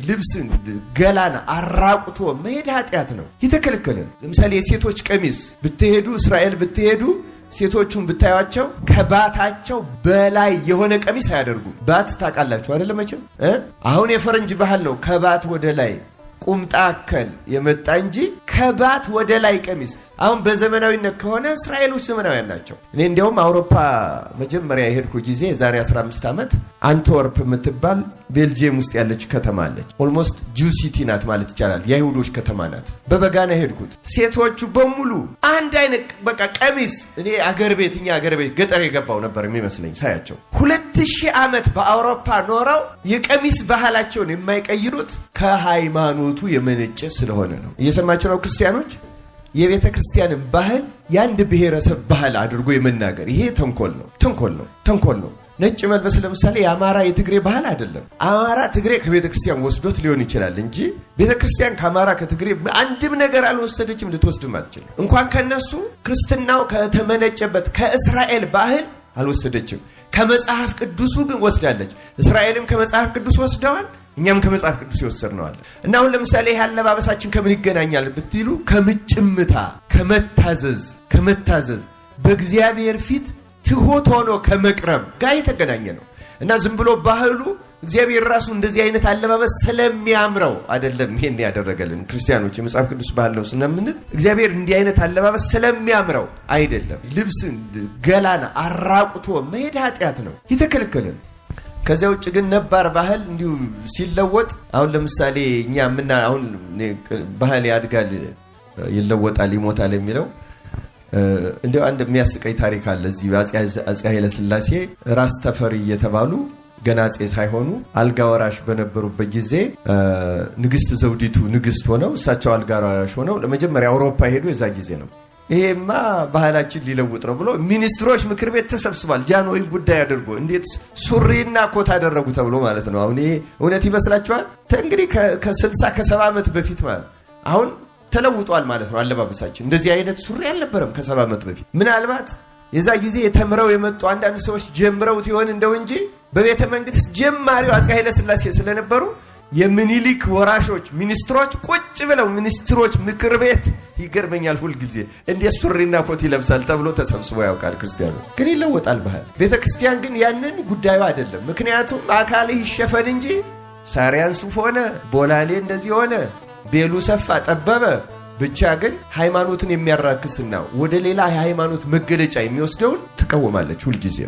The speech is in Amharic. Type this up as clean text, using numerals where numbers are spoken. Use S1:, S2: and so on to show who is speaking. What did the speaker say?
S1: ልብስን ገላን አራቁቶ መሄድ ኃጢአት ነው፣ የተከለከለ ነው። ለምሳሌ የሴቶች ቀሚስ ብትሄዱ እስራኤል ብትሄዱ ሴቶቹን ብታዩአቸው ከባታቸው በላይ የሆነ ቀሚስ አያደርጉም። ባት ታውቃላችሁ አይደል? መቼም አሁን የፈረንጅ ባህል ነው ከባት ወደ ላይ ቁምጣ አከል የመጣ እንጂ ከባት ወደ ላይ ቀሚስ። አሁን በዘመናዊነት ከሆነ እስራኤሎች ዘመናዊያን ናቸው። እኔ እንዲያውም አውሮፓ መጀመሪያ የሄድኩ ጊዜ የዛሬ 15 ዓመት አንትወርፕ የምትባል ቤልጂየም ውስጥ ያለች ከተማ አለች። ኦልሞስት ጁ ሲቲ ናት ማለት ይቻላል። የአይሁዶች ከተማ ናት። በበጋና ሄድኩት። ሴቶቹ በሙሉ አንድ አይነት በቃ ቀሚስ። እኔ አገር ቤት ገጠር የገባው ነበር የሚመስለኝ ሳያቸው። 2000 ዓመት በአውሮፓ ኖረው የቀሚስ ባህላቸውን የማይቀይሩት ከሃይማኖቱ የመነጨ ስለሆነ ነው። እየሰማችሁ ነው ክርስቲያኖች? የቤተ ክርስቲያንን ባህል የአንድ ብሔረሰብ ባህል አድርጎ የመናገር ይሄ ተንኮል ነው። ነጭ መልበስ ለምሳሌ የአማራ የትግሬ ባህል አይደለም። አማራ ትግሬ ከቤተ ክርስቲያን ወስዶት ሊሆን ይችላል እንጂ ቤተ ክርስቲያን ከአማራ ከትግሬ አንድም ነገር አልወሰደችም፣ ልትወስድም አትችልም። እንኳን ከነሱ ክርስትናው ከተመነጨበት ከእስራኤል ባህል አልወሰደችም። ከመጽሐፍ ቅዱሱ ግን ወስዳለች። እስራኤልም ከመጽሐፍ ቅዱስ ወስደዋል፣ እኛም ከመጽሐፍ ቅዱስ ይወሰድነዋል። እና አሁን ለምሳሌ ይሄ አለባበሳችን ከምን ይገናኛል ብትሉ ከምጭምታ ከመታዘዝ በእግዚአብሔር ፊት ትሁት ሆኖ ከመቅረብ ጋር የተገናኘ ነው። እና ዝም ብሎ ባህሉ እግዚአብሔር ራሱ እንደዚህ አይነት አለባበስ ስለሚያምረው አይደለም ይሄን ያደረገልን። ክርስቲያኖች የመጽሐፍ ቅዱስ ባህል ነው ስለምንል እግዚአብሔር እንዲህ አይነት አለባበስ ስለሚያምረው አይደለም። ልብስን ገላን አራቁቶ መሄድ ኃጢአት ነው፣ የተከለከለ ነው። ከዚያ ውጭ ግን ነባር ባህል እንዲሁ ሲለወጥ አሁን ለምሳሌ እኛ አሁን ባህል ያድጋል፣ ይለወጣል፣ ይሞታል የሚለው እንዲሁ አንድ የሚያስቀኝ ታሪክ አለ። እዚህ አፄ ኃይለ ሥላሴ ራስ ተፈሪ እየተባሉ ገና አፄ ሳይሆኑ አልጋ ወራሽ በነበሩበት ጊዜ ንግስት ዘውዲቱ ንግስት ሆነው እሳቸው አልጋ ወራሽ ሆነው ለመጀመሪያ አውሮፓ ሄዱ። የዛ ጊዜ ነው። ይሄማ ባህላችን ሊለውጥ ነው ብሎ ሚኒስትሮች ምክር ቤት ተሰብስቧል። ጃንሆይ ጉዳይ አድርጎ እንዴት ሱሪና ኮት አደረጉ ተብሎ ማለት ነው። አሁን ይሄ እውነት ይመስላችኋል? እንግዲህ ከ60 ከ70 ዓመት በፊት ማለት አሁን ተለውጧል ማለት ነው አለባበሳችን። እንደዚህ አይነት ሱሪ አልነበረም ከ70 ዓመት በፊት። ምናልባት የዛ ጊዜ የተምረው የመጡ አንዳንድ ሰዎች ጀምረውት ይሆን እንደው እንጂ በቤተ መንግስት ጀማሪው አፄ ኃይለ ሥላሴ ስለነበሩ የምኒልክ ወራሾች ሚኒስትሮች ቁጭ ብለው ሚኒስትሮች ምክር ቤት ይገርመኛል ሁል ጊዜ እንዴት ሱሪና ኮት ይለብሳል ተብሎ ተሰብስቦ ያውቃል። ክርስቲያኑ ግን ይለወጣል ባህል። ቤተ ክርስቲያን ግን ያንን ጉዳዩ አይደለም። ምክንያቱም አካልህ ይሸፈን እንጂ ሳሪያን ሱፍ ሆነ ቦላሌ እንደዚህ ሆነ ቤሉ ሰፋ ጠበበ ብቻ ግን ሃይማኖትን የሚያራክስና ወደ ሌላ የሃይማኖት መገለጫ የሚወስደውን ትቃወማለች ሁል ጊዜ።